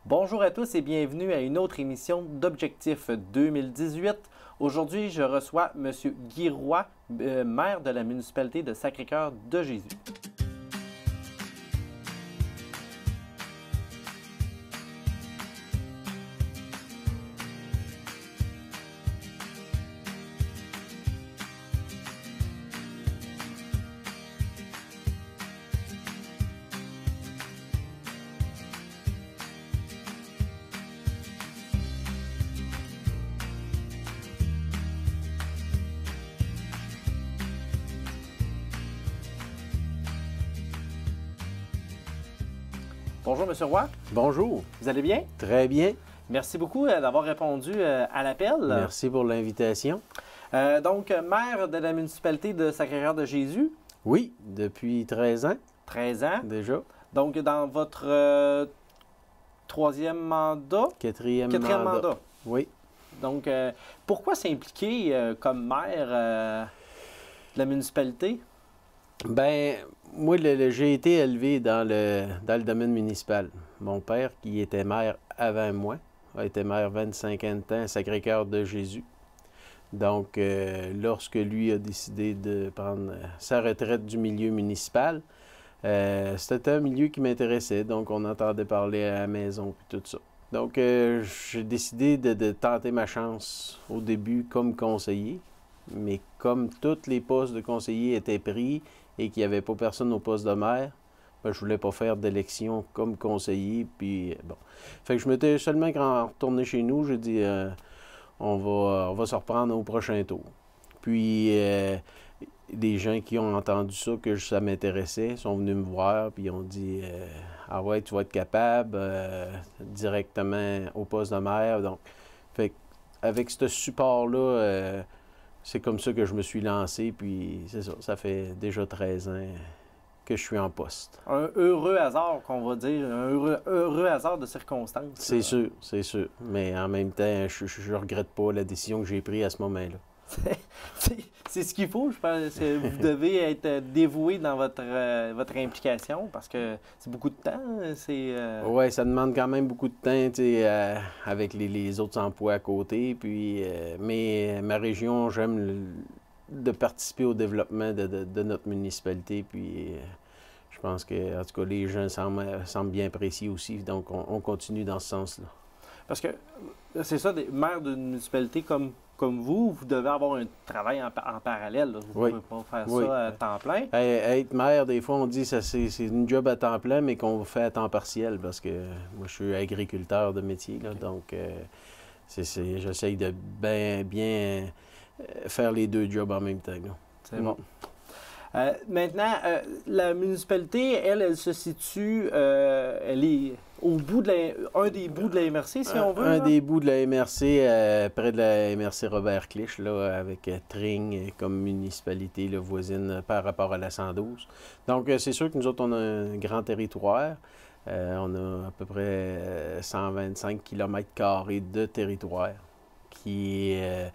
Bonjour à tous et bienvenue à une autre émission d'Objectif 2018. Aujourd'hui, je reçois M. Guy Roy, maire de la municipalité de Sacré-Cœur de Jésus. Bonjour, M. Roy. Bonjour. Vous allez bien? Très bien. Merci beaucoup d'avoir répondu à l'appel. Merci pour l'invitation. Donc, maire de la municipalité de Sacré-Cœur de Jésus. Oui, depuis 13 ans 13 ans. déjà. Donc, dans votre troisième mandat? Quatrième mandat. Oui. Donc, pourquoi s'impliquer comme maire de la municipalité? Ben, moi, j'ai été élevé dans le domaine municipal. Mon père, qui était maire avant moi, a été maire 25 ans de temps à Sacré-Cœur de Jésus. Donc, lorsque lui a décidé de prendre sa retraite du milieu municipal, c'était un milieu qui m'intéressait. Donc, on entendait parler à la maison et tout ça. Donc, j'ai décidé de tenter ma chance au début comme conseiller. Mais comme tous les postes de conseiller étaient pris et qu'il n'y avait pas personne au poste de maire, ben, je voulais pas faire d'élection comme conseiller. Puis, bon. Fait que je m'étais seulement retourné chez nous, j'ai dit on va se reprendre au prochain tour. Puis, des gens qui ont entendu ça, que ça m'intéressait, sont venus me voir, puis ils ont dit ah ouais, tu vas être capable directement au poste de maire. Donc, fait avec ce support-là, c'est comme ça que je me suis lancé, puis c'est ça, ça fait déjà 13 ans que je suis en poste. Un heureux hasard, qu'on va dire, un heureux hasard de circonstances. C'est sûr, c'est sûr. Mais en même temps, je regrette pas la décision que j'ai prise à ce moment-là. C'est ce qu'il faut, je pense. Vous devez être dévoué dans votre implication parce que c'est beaucoup de temps. Oui, ça demande quand même beaucoup de temps avec les autres emplois à côté. Puis, mais ma région, j'aime de participer au développement de notre municipalité. Puis, je pense que, en tout cas, les gens semblent bien apprécier aussi. Donc, on continue dans ce sens-là. Parce que c'est ça, des maires d'une municipalité comme vous, vous devez avoir un travail en parallèle. Là. Vous ne pouvez pas faire ça à temps plein. Être maire, des fois, on dit que c'est une job à temps plein, mais qu'on fait à temps partiel parce que moi, je suis agriculteur de métier. Là, donc, j'essaye de bien faire les deux jobs en même temps. C'est bon. Maintenant, la municipalité, elle se situe, elle est au bout un des bouts de la MRC, si on veut. Un des bouts de la MRC, près de la MRC Robert Clich, là, avec Tring comme municipalité là, voisine par rapport à la 112. Donc, c'est sûr que nous autres, on a un grand territoire. On a à peu près 125 km² de territoire qui est...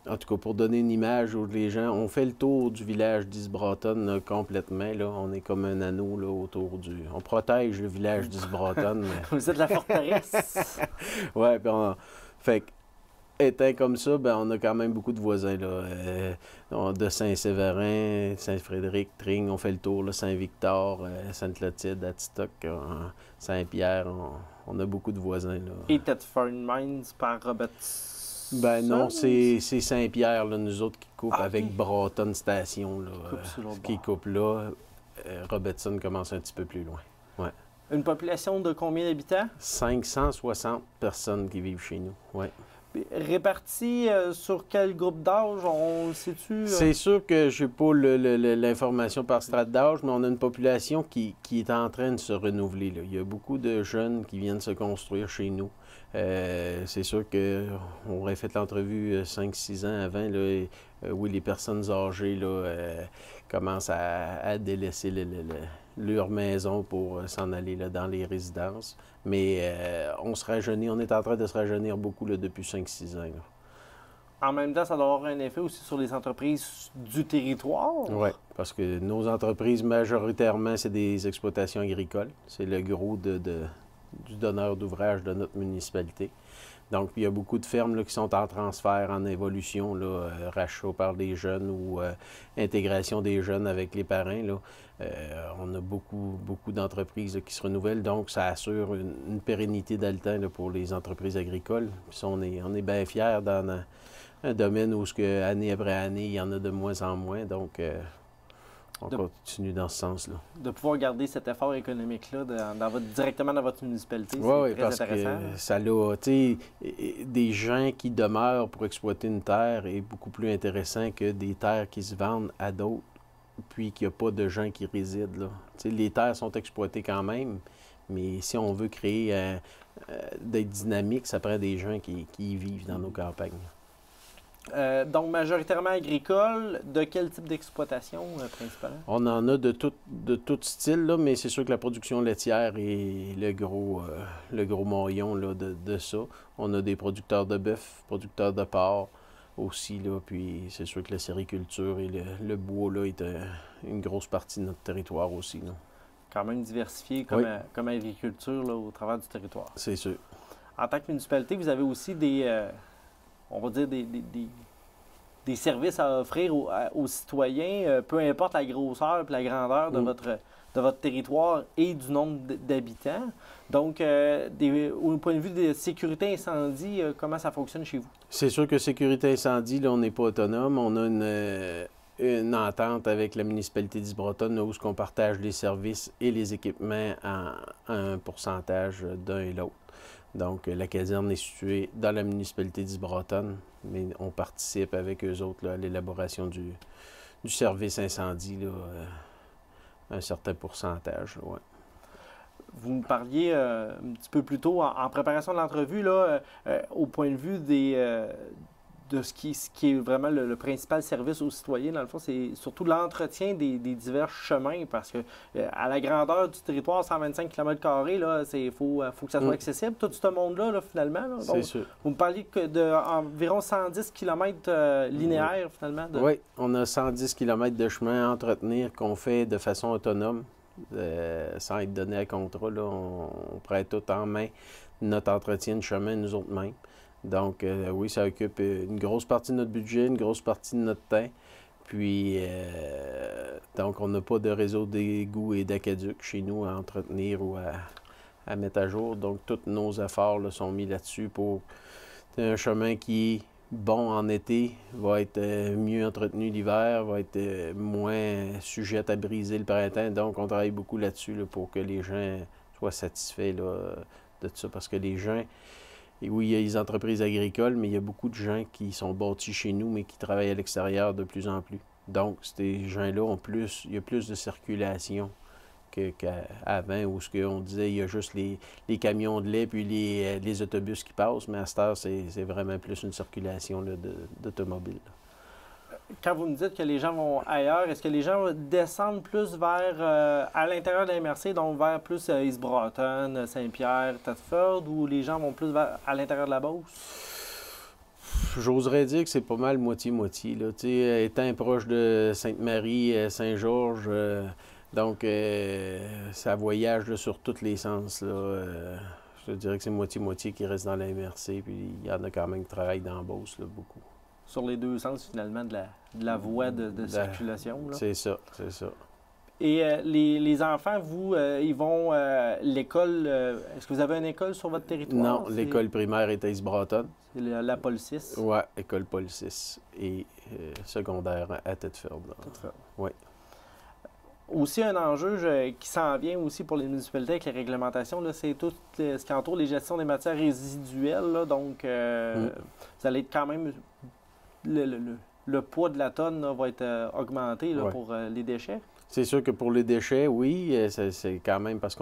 En tout cas, pour donner une image aux gens, on fait le tour du village d'Isbratton complètement. Là. On est comme un anneau là, autour du... On protège le village d'Isbratton. Vous êtes la forteresse. Oui, puis fait étant comme ça, ben, on a quand même beaucoup de voisins. Là. De Saint-Séverin, Saint-Frédéric, Tring, on fait le tour. Là, Saint-Victor, Sainte-Clotilde, Atistoc, Saint-Pierre. On a beaucoup de voisins. Là. Et Thetford Mines par Robert... Ben non, c'est Saint-Pierre, là, nous autres, qui coupe avec okay. Broughton Station, là, qui coupe là. Robertson commence un petit peu plus loin. Ouais. Une population de combien d'habitants? 560 personnes qui vivent chez nous, oui. Répartis sur quel groupe d'âge, on le sait-tu? C'est sûr que je n'ai pas l'information par strate d'âge, mais on a une population qui est en train de se renouveler. Là. Il y a beaucoup de jeunes qui viennent se construire chez nous. C'est sûr qu'on aurait fait l'entrevue 5-6 ans avant, là, oui, les personnes âgées là, commencent à délaisser leur maison pour s'en aller là, dans les résidences. Mais on se rajeunit, on est en train de se rajeunir beaucoup là, depuis 5-6 ans. Là. En même temps, ça doit avoir un effet aussi sur les entreprises du territoire. Oui, parce que nos entreprises, majoritairement, c'est des exploitations agricoles. C'est le gros du donneur d'ouvrage de notre municipalité. Donc, il y a beaucoup de fermes là, qui sont en transfert, en évolution, là, rachat par des jeunes ou intégration des jeunes avec les parents. Là. On a beaucoup d'entreprises qui se renouvellent, donc ça assure une pérennité dans le temps là, pour les entreprises agricoles. Puis on est bien fiers dans un domaine où, année après année, il y en a de moins en moins. Donc, on continue dans ce sens-là. De pouvoir garder cet effort économique-là directement dans votre municipalité, c'est très intéressant. Que ça a, des gens qui demeurent pour exploiter une terre est beaucoup plus intéressant que des terres qui se vendent à d'autres, puis qu'il n'y a pas de gens qui résident là. Les terres sont exploitées quand même, mais si on veut créer d'être dynamique, ça prend des gens qui y vivent dans nos campagnes. Donc, majoritairement agricole, de quel type d'exploitation principalement? On en a de tout style, là, mais c'est sûr que la production laitière est le gros maillon là, de ça. On a des producteurs de bœuf, producteurs de porc aussi, là, puis c'est sûr que la sériculture et le bois là, est une grosse partie de notre territoire aussi. Là. Quand même diversifié comme agriculture là, au travers du territoire. C'est sûr. En tant que municipalité, vous avez aussi on va dire des services à offrir aux citoyens, peu importe la grosseur et la grandeur de votre territoire et du nombre d'habitants. Donc, au point de vue de sécurité incendie, comment ça fonctionne chez vous? C'est sûr que sécurité incendie, là, on n'est pas autonome. On a une entente avec la municipalité d'Isbrotonne où on partage les services et les équipements à un pourcentage d'un et l'autre. Donc, la caserne est située dans la municipalité d'Isbrotonne, mais on participe avec eux autres là, à l'élaboration du service incendie, là, un certain pourcentage. Ouais. Vous me parliez un petit peu plus tôt, en préparation de l'entrevue, là, au point de vue de ce qui est vraiment le principal service aux citoyens, dans le fond, c'est surtout l'entretien des divers chemins, parce que à la grandeur du territoire, 125 km², là, faut que ça soit accessible, tout ce monde-là, là, finalement. Là. C'est sûr. Vous me parliez d'environ 110 km linéaires, finalement. Oui, on a 110 km de chemin à entretenir qu'on fait de façon autonome, sans être donné à contrat. Là, on prend tout en main notre entretien de chemin, nous autres mêmes. Donc, oui, ça occupe une grosse partie de notre budget, une grosse partie de notre temps. Puis, donc, on n'a pas de réseau d'égouts et d'aqueducs chez nous à entretenir ou à mettre à jour. Donc, tous nos efforts là, sont mis là-dessus pour un chemin qui est bon en été, va être mieux entretenu l'hiver, va être moins sujet à briser le printemps. Donc, on travaille beaucoup là-dessus là, pour que les gens soient satisfaits là, de tout ça. Parce que les gens... Et oui, il y a les entreprises agricoles, mais il y a beaucoup de gens qui sont bâtis chez nous, mais qui travaillent à l'extérieur de plus en plus. Donc, ces gens-là il y a plus de circulation qu'avant, où on disait il y a juste les camions de lait puis les autobus qui passent, mais à cette heure, c'est vraiment plus une circulation d'automobiles. Quand vous me dites que les gens vont ailleurs, est-ce que les gens descendent plus vers, à l'intérieur de la MRC, donc vers plus Isbroton, Saint-Pierre, Thetford, ou les gens vont plus à l'intérieur de la Beauce? J'oserais dire que c'est pas mal moitié-moitié. Étant proche de Sainte-Marie, Saint-Georges, donc ça voyage là, sur tous les sens. Là, je dirais que c'est moitié-moitié qui reste dans la MRC, puis il y en a quand même qui travaillent dans la Beauce, là, beaucoup. Sur les deux sens, finalement, de la voie de circulation. C'est ça, c'est ça. Et les enfants, vous, ils vont l'école... est-ce que vous avez une école sur votre territoire? Non, l'école primaire est à Isbrotonne. C'est la Paul 6? Oui, école Paul 6. Et secondaire à Thetford. Oui. Aussi, un enjeu qui s'en vient aussi pour les municipalités avec les réglementations, c'est tout ce qui entoure les gestions des matières résiduelles. Là, donc, vous allez être quand même... Le poids de la tonne là, va être augmenté là, pour les déchets. C'est sûr que pour les déchets, oui, c'est quand même parce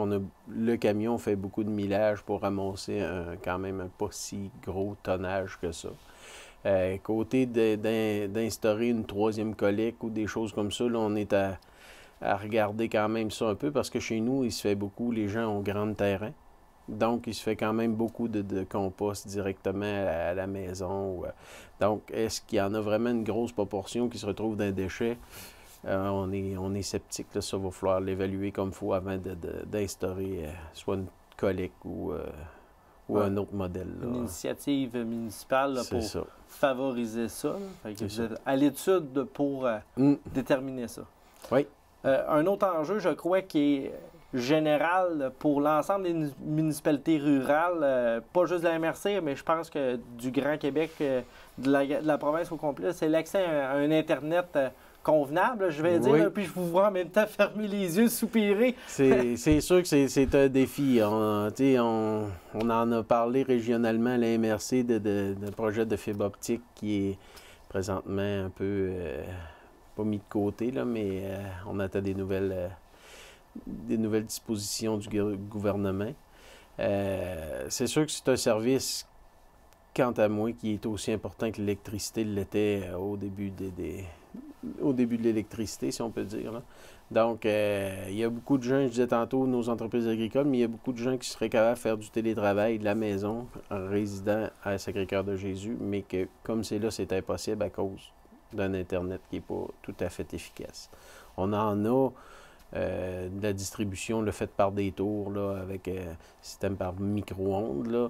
le camion fait beaucoup de millage pour ramasser quand même un pas si gros tonnage que ça. Côté d'instaurer une troisième collecte ou des choses comme ça, là, on est à regarder quand même ça un peu parce que chez nous, il se fait beaucoup, les gens ont grand terrain. Donc, il se fait quand même beaucoup de compost directement à la maison. Donc, est-ce qu'il y en a vraiment une grosse proportion qui se retrouve dans les déchets? On est sceptique. Là, ça va falloir l'évaluer comme il faut avant d'instaurer soit une collecte ou un autre modèle. Là. Une initiative municipale là, pour ça. favoriser ça. Là. Fait que vous êtes à l'étude pour déterminer ça. Oui. Un autre enjeu, je crois, qui est général pour l'ensemble des municipalités rurales, pas juste de la MRC, mais je pense que du Grand Québec, de la province au complet, c'est l'accès à un Internet convenable, je vais dire, puis je vous vois en même temps fermer les yeux, soupirer. C'est sûr que c'est un défi. On en a parlé régionalement à la MRC d'un projet de fibre optique qui est présentement un peu pas mis de côté, là, mais on attend des nouvelles dispositions du gouvernement. C'est sûr que c'est un service, quant à moi, qui est aussi important que l'électricité l'était au début de l'électricité, si on peut dire. Là. Donc, il y a beaucoup de gens, je disais tantôt, nos entreprises agricoles, mais il y a beaucoup de gens qui seraient capables de faire du télétravail de la maison en résidant à Sacré-Cœur-de-Jésus, mais que, comme c'est là, c'est impossible à cause d'un Internet qui n'est pas tout à fait efficace. On en a de la distribution, le fait par des tours, là, avec système par micro-ondes, là,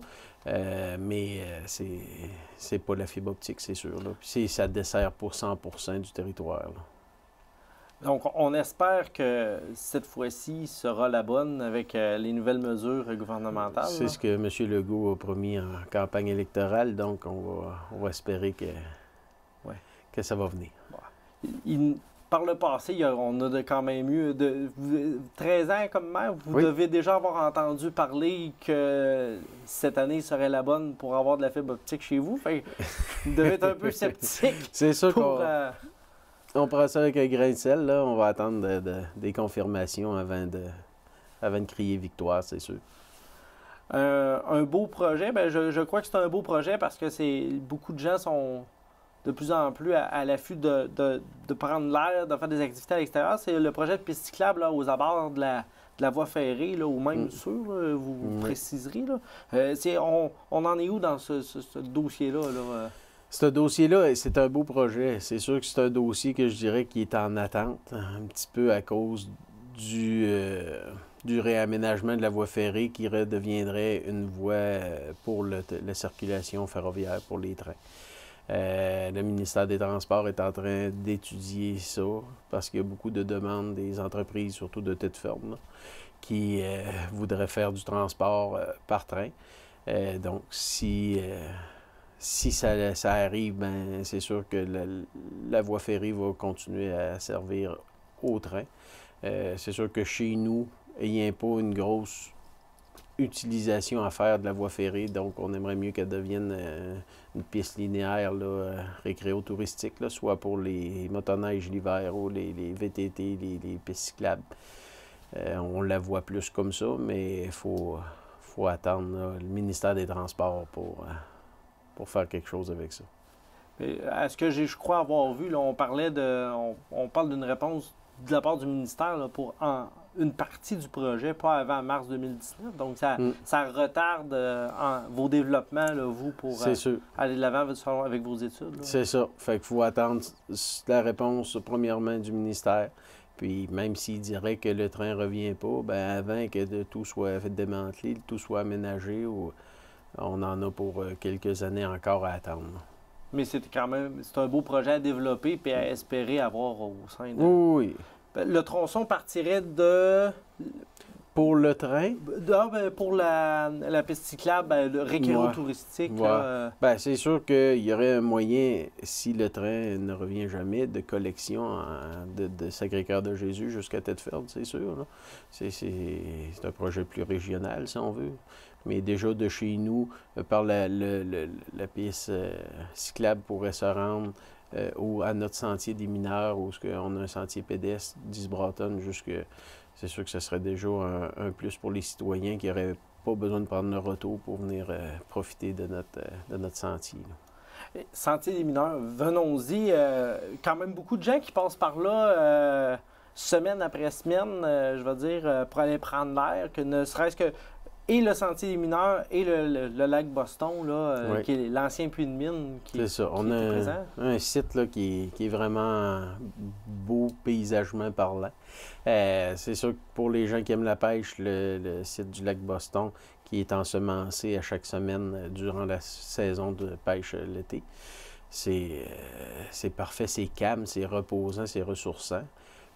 mais c'est pas la fibre optique, c'est sûr. Là. Puis ça dessert pour 100% du territoire. Là. Donc, on espère que cette fois-ci sera la bonne avec les nouvelles mesures gouvernementales. C'est ce que M. Legault a promis en campagne électorale, donc on va espérer que ça va venir. Par le passé, on a quand même eu 13 ans comme maire. Vous devez déjà avoir entendu parler que cette année serait la bonne pour avoir de la fibre optique chez vous. Fait que vous devez être un peu sceptique. C'est sûr qu'on prend ça avec un grain de sel. Là. On va attendre des confirmations avant de crier victoire, c'est sûr. Un beau projet. Bien, je crois que c'est un beau projet parce que beaucoup de gens sont de plus en plus à l'affût de prendre l'air, de faire des activités à l'extérieur. C'est le projet de piste cyclable là, aux abords de la voie ferrée, là, ou même sur, là, vous préciserez. Là. On en est où dans ce dossier-là? Là? Ce dossier-là, c'est un beau projet. C'est sûr que c'est un dossier que je dirais qui est en attente, un petit peu à cause du réaménagement de la voie ferrée qui redeviendrait une voie pour la circulation ferroviaire pour les trains. Le ministère des Transports est en train d'étudier ça parce qu'il y a beaucoup de demandes des entreprises, surtout de tête ferme, là, qui voudraient faire du transport par train. Donc, si ça arrive, ben, c'est sûr que la voie ferrée va continuer à servir au train. C'est sûr que chez nous, il n'y a pas une grosse utilisation à faire de la voie ferrée, donc on aimerait mieux qu'elle devienne une piste linéaire récréo-touristique, là, soit pour les motoneiges l'hiver ou les VTT, les pistes cyclables. On la voit plus comme ça, mais il faut attendre là, le ministère des Transports pour faire quelque chose avec ça. À ce que je crois avoir vu, là, on parle d'une réponse de la part du ministère là, pour une partie du projet, pas avant mars 2019. Donc, ça retarde vos développements, là, vous, pour aller de l'avant avec vos études. C'est ça. Fait qu'il faut attendre la réponse, premièrement, du ministère. Puis, même s'il dirait que le train ne revient pas, ben avant que tout soit fait démanteler, tout soit aménagé, on en a pour quelques années encore à attendre. Mais c'est un beau projet à développer et à espérer avoir au sein de... Oui. Le tronçon partirait de... Pour le train? Pour la piste cyclable, le récréo-touristique. Ouais. Ben, c'est sûr qu'il y aurait un moyen, si le train ne revient jamais, de collection de Sacré-Cœur-de-Jésus jusqu'à Thetford, c'est sûr. Là. C'est un projet plus régional, si on veut. Mais déjà de chez nous, par la piste cyclable pourrait se rendre à notre sentier des mineurs, où on a un sentier pédestre d'Isbratton jusque... C'est sûr que ce serait déjà un plus pour les citoyens qui n'auraient pas besoin de prendre le retour pour venir profiter de notre sentier. Là. Sentier des mineurs, venons-y. Quand même beaucoup de gens qui passent par là semaine après semaine, je veux dire, pour aller prendre l'air, que ne serait-ce que et le sentier des mineurs et le lac Boston, là, qui est l'ancien puits de mine qui C'est ça. On a présent. un site là, qui est vraiment beau paysagement parlant. C'est sûr que pour les gens qui aiment la pêche, le site du lac Boston qui est ensemencé à chaque semaine durant la saison de pêche l'été, c'est parfait, c'est calme, c'est reposant, c'est ressourçant.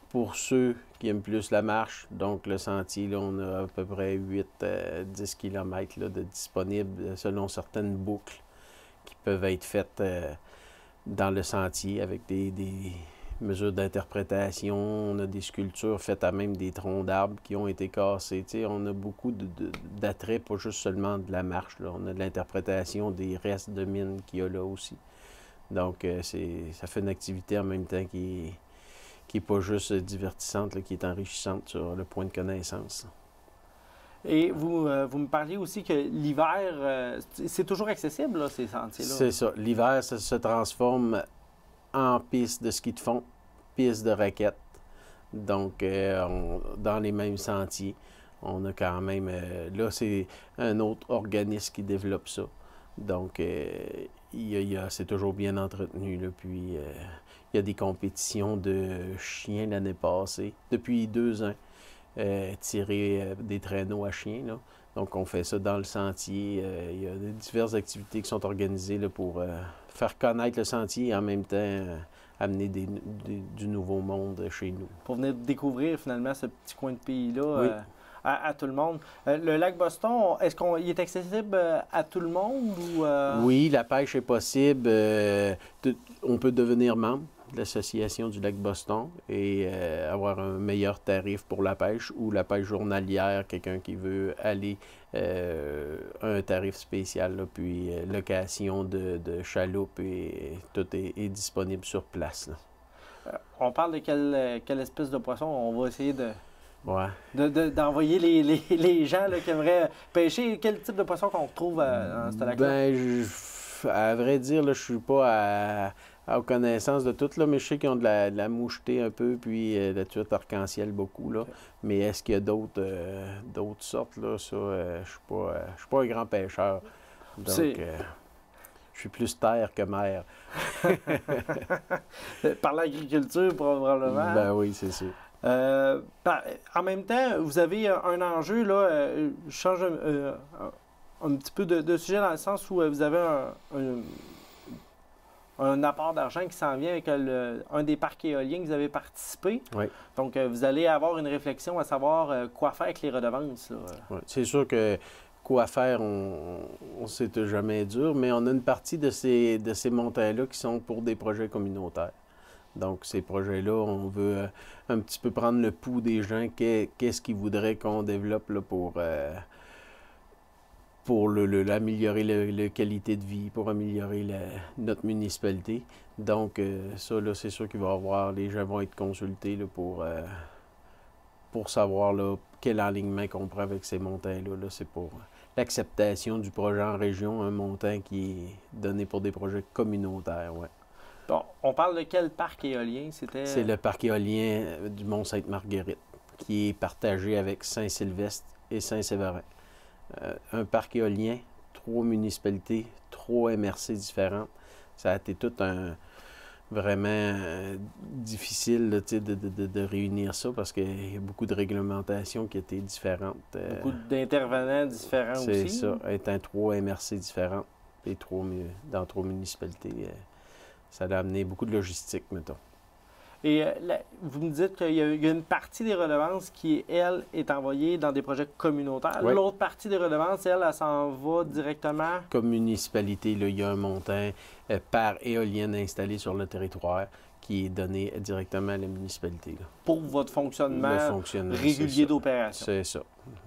Pour ceux qui aiment plus la marche, donc le sentier, là, on a à peu près 8-10 km là, de disponibles selon certaines boucles qui peuvent être faites dans le sentier avec des mesures d'interprétation. On a des sculptures faites à même des troncs d'arbres qui ont été cassés. T'sais, on a beaucoup d'attraits, pas juste seulement de la marche. Là. On a de l'interprétation des restes de mines qu'il y a là aussi. Donc, ça fait une activité en même temps qui n'est pas juste divertissante, là, qui est enrichissante sur le point de connaissance. Et vous me parliez aussi que l'hiver, c'est toujours accessible, là, ces sentiers-là? C'est ça. L'hiver, ça se transforme en piste de ski de fond, piste de raquettes. Donc, dans les mêmes sentiers, on a quand même... là, c'est un autre organisme qui développe ça. Donc, c'est toujours bien entretenu. Là, puis, il y a des compétitions de chiens l'année passée, depuis 2 ans, tirer des traîneaux à chiens. Là. Donc, on fait ça dans le sentier. Il y a diverses activités qui sont organisées là, pour faire connaître le sentier et en même temps amener du nouveau monde chez nous. Pour venir découvrir finalement ce petit coin de pays-là. Oui. À tout le monde. Le lac Boston, est-ce qu'il est accessible à tout le monde? Ou, Oui, la pêche est possible. On peut devenir membre de l'association du lac Boston et avoir un meilleur tarif pour la pêche ou la pêche journalière, quelqu'un qui veut aller un tarif spécial, là, puis location de chaloupe et tout est disponible sur place. Là. On parle de quelle espèce de poisson? On va essayer Ouais. d'envoyer les gens là, qui aimeraient pêcher. Quel type de poisson qu'on retrouve dans ce lac-là? Ben, à vrai dire, là, je suis pas à connaissance de tout, là, mais je sais qu'ils ont de la mouchetée un peu, puis de la truite arc-en-ciel beaucoup. Là. Okay. Mais est-ce qu'il y a d'autres sortes? Là? Ça, je suis pas un grand pêcheur. Donc, je suis plus terre que mer. Par l'agriculture, probablement. Ben oui, c'est sûr. En même temps, vous avez un enjeu, là, je change un petit peu de sujet dans le sens où vous avez un apport d'argent qui s'en vient avec un des parcs éoliens que vous avez participé. Oui. Donc, vous allez avoir une réflexion à savoir quoi faire avec les redevances. Là. Oui. C'est sûr que quoi faire, on sait jamais dur, mais on a une partie de ces montants-là qui sont pour des projets communautaires. Donc, ces projets-là, on veut un petit peu prendre le pouls des gens. Qu'est-ce qu'ils voudraient qu'on développe là, pour améliorer la qualité de vie, pour améliorer notre municipalité. Donc, ça, là, c'est sûr qu'il va y avoir, les gens vont être consultés là, pour savoir là, quel alignement qu'on prend avec ces montants-là. Là, c'est pour l'acceptation du projet en région, un montant qui est donné pour des projets communautaires, ouais. Bon, on parle de quel parc éolien? C'est le parc éolien du Mont-Sainte-Marguerite, qui est partagé avec Saint-Sylvestre et Saint-Séverin. Un parc éolien, 3 municipalités, 3 MRC différentes. Ça a été tout vraiment difficile là, de réunir ça parce qu'il y a beaucoup de réglementations qui étaient différentes. Beaucoup d'intervenants différents aussi. C'est ça, étant 3 MRC différentes et dans 3 municipalités. Ça a amené beaucoup de logistique, mettons. Et vous me dites qu'il y a une partie des redevances qui, elle, est envoyée dans des projets communautaires. Oui. L'autre partie des redevances, elle s'en va directement... Comme municipalité, là, il y a un montant par éolienne installée sur le territoire qui est donné directement à la municipalité. Là. Pour votre fonctionnement régulier d'opération. C'est ça.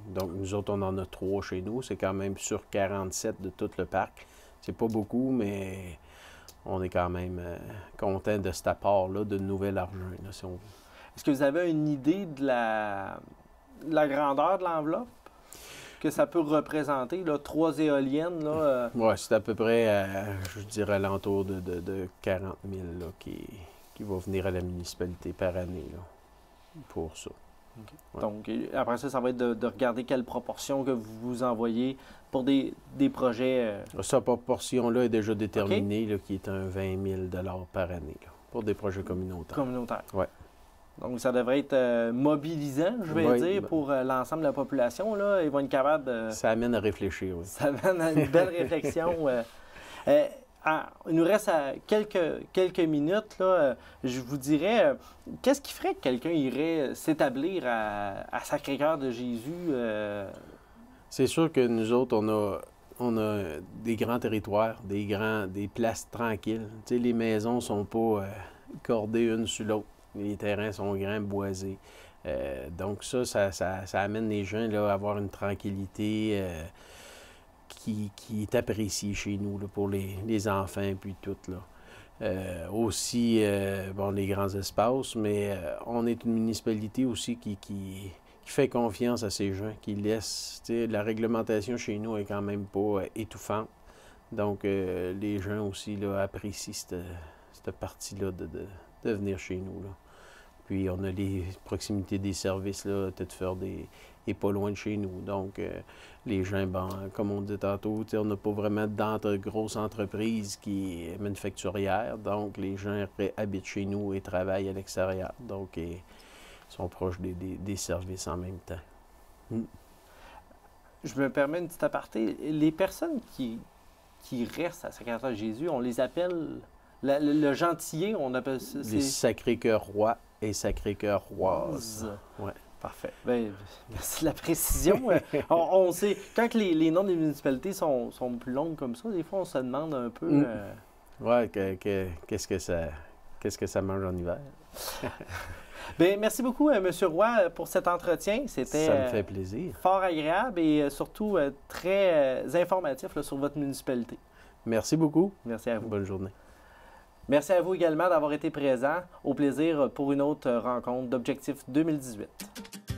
Donc, nous autres, on en a 3 chez nous. C'est quand même sur 47 de tout le parc. C'est pas beaucoup, mais... on est quand même content de cet apport-là de nouvel argent, là, si on veut. Est-ce que vous avez une idée de la grandeur de l'enveloppe que ça peut représenter, là, 3 éoliennes? Oui, c'est à peu près, je dirais, à l'entour de 40 000 là, qui va venir à la municipalité par année là, pour ça. Okay. Ouais. Donc, après ça, ça va être de regarder quelle proportion que vous envoyez pour des projets. Sa proportion-là est déjà déterminée, là, qui est un 20 000 par année, là, pour des projets communautaires. Communautaires. Ouais. Donc, ça devrait être mobilisant, je vais dire, pour l'ensemble de la population. Là. Ils vont être capables de... Ça amène à réfléchir, oui. Ça amène à une belle réflexion. Il nous reste quelques minutes. Là, je vous dirais, qu'est-ce qui ferait que quelqu'un irait s'établir à Sacré-Cœur de Jésus? C'est sûr que nous autres, on a des grands territoires, des places tranquilles. Tu sais, les maisons ne sont pas cordées une sur l'autre. Les terrains sont grands, boisés. Donc ça amène les gens là, à avoir une tranquillité qui est appréciée chez nous là, pour les enfants puis tout. Là. Aussi, les grands espaces, mais on est une municipalité aussi qui fait confiance à ces gens, qui laisse, la réglementation chez nous est quand même pas étouffante. Donc, les gens aussi là, apprécient cette partie-là de venir chez nous. Là. Puis, on a les proximités des services, là, Tête-Ford est pas loin de chez nous. Donc, les gens, comme on dit tantôt, on n'a pas vraiment grosses entreprises qui est manufacturière. Donc, les gens habitent chez nous et travaillent à l'extérieur. Donc, ils sont proches des services en même temps. Je me permets une petite aparté. Les personnes qui restent à Sacré-Cœur-Jésus, on les appelle le gentillet, on appelle ça. Les Sacré-Cœur-Rois et Sacré-Cœur-Roises. Ouais. Parfait. Bien, merci de la précision. On sait, quand les noms des municipalités sont plus longues comme ça, des fois, on se demande un peu... Oui, qu'est-ce que ça mange en hiver? Bien, merci beaucoup, M. Roy, pour cet entretien. C'était ça me fait plaisir. Fort agréable et surtout très informatif là, sur votre municipalité. Merci beaucoup. Merci à vous. Bonne journée. Merci à vous également d'avoir été présent. Au plaisir pour une autre rencontre d'Objectif 2018.